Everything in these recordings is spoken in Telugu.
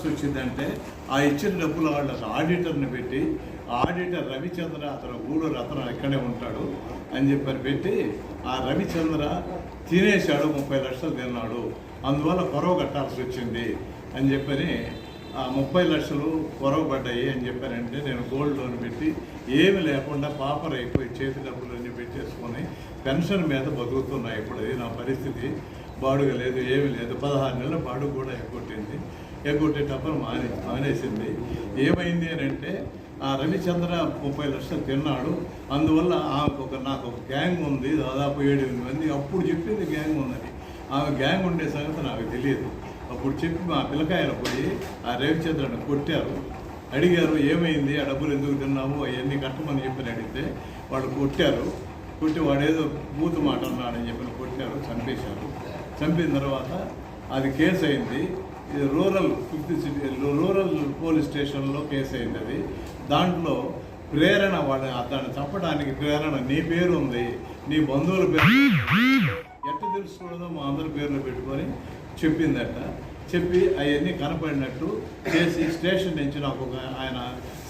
వచ్చిందంటే ఆ ఇచ్చిన డబ్బులు వాళ్ళ ఆడిటర్ని పెట్టి ఆడిటర్ రవిచంద్ర అతను గూడూరు అతను ఇక్కడే ఉంటాడు అని చెప్పని పెట్టి ఆ రవిచంద్ర తినేశాడు 30 లక్షలు తిన్నాడు, అందువల్ల పొరవ కట్టాల్సి వచ్చింది అని చెప్పని ఆ 30 లక్షలు పొరవబడ్డాయి అని చెప్పానంటే నేను గోల్డ్ లోన్ పెట్టి ఏమి లేకుండా పాపర్ అయిపోయి చేతి డబ్బులన్నీ పెట్టేసుకొని పెన్షన్ మీద బతుకుతున్నాయి. ఇప్పుడు అది నా పరిస్థితి. బాడుగ లేదు, ఏమీ లేదు. 16 నెలల బాడుగ కూడా ఎగ్గొట్టేటప్పుడు మానేసింది. ఏమైంది అని అంటే ఆ రవిచంద్ర 30 లక్షలు తిన్నాడు, అందువల్ల నాకు ఒక గ్యాంగ్ ఉంది, దాదాపు 7-8 మంది. అప్పుడు చెప్పింది గ్యాంగ్ ఉందని. ఆమె గ్యాంగ్ ఉండే సంగతి నాకు తెలియదు. అప్పుడు చెప్పి మా పిల్లకాయలు పోయి ఆ రవిచంద్రని కొట్టారు. అడిగారు ఏమైంది, ఆ డబ్బులు ఎందుకు తిన్నాము, అవన్నీ కట్టమని చెప్పని అడిగితే వాడు కొట్టి వాడేదో బూతు మాట అన్నాడని చెప్పి కొట్టారు, చంపేశారు. చంపిన తర్వాత అది కేసు అయింది. ఇది రూరల్ పోలీస్ స్టేషన్లో కేసు అయింది. అది దాంట్లో ప్రేరణ, దాన్ని చంపడానికి ప్రేరణ నీ పేరు ఉంది, నీ బంధువుల పేరు ఎట్ట తెలుసుకోవడదో మా అందరి పేర్లు పెట్టుకొని చెప్పిందట. చెప్పి అవన్నీ కనపడినట్టు చేసి స్టేషన్ నుంచి నాకు ఆయన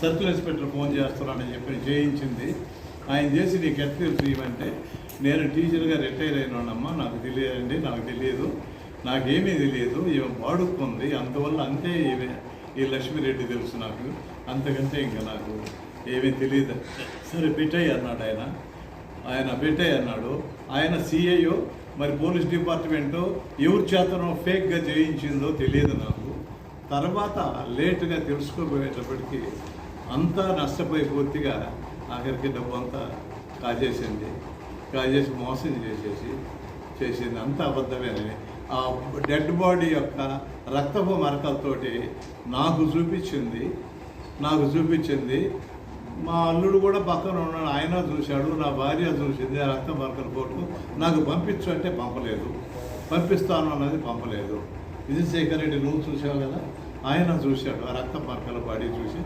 సర్కిల్ ఇన్స్పెక్టర్ ఫోన్ చేస్తున్నానని చెప్పి చేయించింది. ఆయన చేసి నీకు ఎట్ట తెలుసు ఇవంటే, నేను టీచర్గా రిటైర్ అయినానమ్మా, నాకు తెలియదు, నాకేమీ తెలియదు, ఈమె వాడుకుంది, అందువల్ల అంతే ఈ లక్ష్మీరెడ్డి తెలుసు నాకు, అంతకంటే ఇంకా నాకు ఏమీ తెలియదు. సరే పెట్టాయి అన్నాడు ఆయన పెట్టాయి అన్నాడు. ఆయన సిఐఓ మరి పోలీస్ డిపార్ట్మెంటు ఎవరి చేతనో ఫేక్గా చేయించిందో తెలియదు నాకు. తర్వాత లేటుగా తెలుసుకోబోయేటప్పటికీ అంతా నష్టపోయి పూర్తిగా ఆఖరికి డబ్బు అంతా కాజేసి మోసం చేసింది. అంతా అబద్ధమేనని ఆ డెడ్ బాడీ యొక్క రక్తపు మరకలతోటి నాకు చూపించింది. మా అల్లుడు కూడా పక్కన ఉన్నాడు, ఆయన చూశాడు, నా భార్య చూసింది. ఆ రక్త మరకల ఫోటో నాకు పంపించు అంటే పంపిస్తాను అన్నది పంపలేదు. విజయశేఖర్ రెడ్డి నువ్వు చూసావు కదా, ఆయన చూశాడు ఆ రక్త మరకల బాడీ చూసి.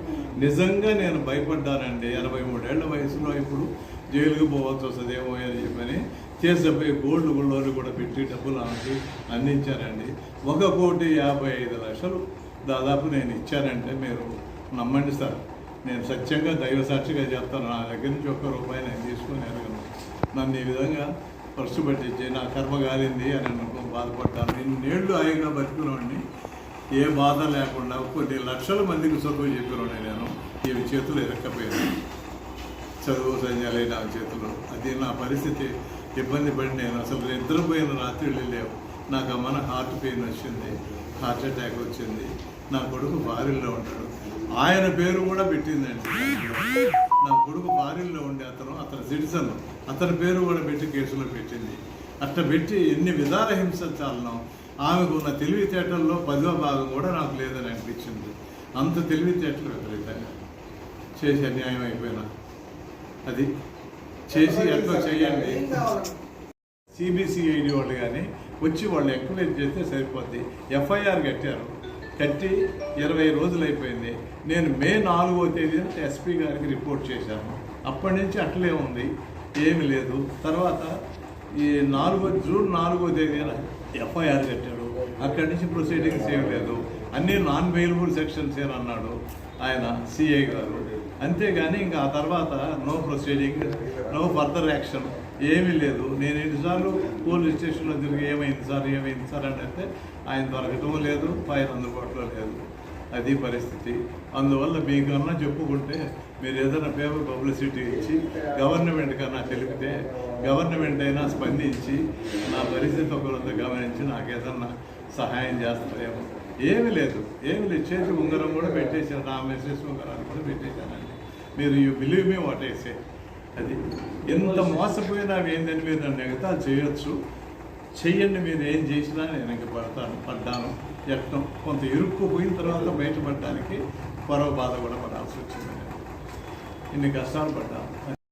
నిజంగా నేను భయపడ్డానండి. 83 ఏళ్ల వయసులో ఇప్పుడు జైలుకు పోవాల్సి వస్తుందేమో అని చెప్పని చేసిపోయి గోల్డ్ లోన్ కూడా పెట్టి డబ్బులు ఆమెకి అందించానండి. 1,55,00,000 దాదాపు నేను ఇచ్చానంటే మీరు నమ్మండి సార్. నేను సత్యంగా దైవసాక్షిగా చెప్తాను, నా దగ్గర నుంచి ₹1 నేను తీసుకొని ఎరగను. నన్ను ఈ విధంగా పర్సు పట్టించి నా కర్మ కాలింది అని అనుకుని బాధపడ్డాను. ఇన్నేళ్ళు హాయిగా బతుకునేవాడిని, ఏ బాధ లేకుండా కొన్ని లక్షల మందికి చదువు చెప్పినోడే నేను. ఇవి చేతులు ఎరక్కపోయాను, చదువు సైన్యాలే నా చేతులు. అది నా పరిస్థితి. ఇబ్బంది పడి నేను అసలు నిద్రపోయిన రాత్రులు లేవు. నాకు మన హార్ట్ పెయిన్ వచ్చింది, హార్ట్ అటాక్ వచ్చింది. నా కొడుకు ఫారిన్లో ఉంటాడు, ఆయన పేరు కూడా పెట్టిందండి. నా కొడుకు ఫారిన్లో ఉండే అతను సిటిజన్, అతని పేరు కూడా పెట్టి కేసులో పెట్టింది. అట్లా పెట్టి ఎన్ని విధాల హింసించాలనో. ఆమెకు ఉన్న తెలివితేటల్లో 10వ భాగం కూడా నాకు లేదని అనిపించింది. అంత తెలివితేటలు విపరీతంగా చేసి అన్యాయం అయిపోయినా అది చేసి ఎట్లా చేయండి. సిబిసిఐడి వాళ్ళు కానీ వచ్చి వాళ్ళు ఎంక్వైరీ చేస్తే సరిపోద్ది. ఎఫ్ఐఆర్ కట్టి 20 రోజులు అయిపోయింది. నేను మే 4వ తేదీన ఎస్పీ గారికి రిపోర్ట్ చేశాను. అప్పటి నుంచి అట్లే ఉంది, ఏమి లేదు. తర్వాత ఈ జూన్ 4వ తేదీన ఎఫ్ఐఆర్ కట్టాడు. అక్కడి నుంచి ప్రొసీడింగ్స్ ఏమి లేదు, అన్నీ నాన్ బెయిలబుల్ సెక్షన్స్ అని అన్నాడు ఆయన సిఐ గారు. అంతేగాని ఇంకా ఆ తర్వాత no proceeding, no further action, ఏమీ లేదు. నేను ఎన్నిసార్లు పోలీస్ స్టేషన్లో తిరిగి ఏమైంది సార్ అని అయితే ఆయన దొరకటం లేదు, ఫైల్ అందుబాటులో లేదు. అది పరిస్థితి. అందువల్ల మీకన్నా చెప్పుకుంటే మీరు ఏదైనా పేపర్ పబ్లిసిటీ ఇచ్చి గవర్నమెంట్ కన్నా తెలిపితే గవర్నమెంట్ అయినా స్పందించి నా పరిస్థితి ఒకరంత గమనించి నాకు ఏదన్నా సహాయం చేస్తారేమో. ఏమీ లేదు. చేతి ఉంగరం కూడా పెట్టేశాను, నా మెసేజ్ ఉంగరాన్ని కూడా పెట్టేశానండి. మీరు you believe me what I say. అది ఎంత మోసపోయినా ఏంటని మీరు నన్ను ఎగతాలు చేయొచ్చు, చెయ్యండి. మీరు ఏం చేసినా నేను ఇంక పడ్డాను. ఎట్టం కొంత ఇరుక్కుపోయిన తర్వాత బయటపడడానికి బాధ కూడా పడాల్సి వచ్చింది. ఇన్ని కష్టాలు పడ్డాను.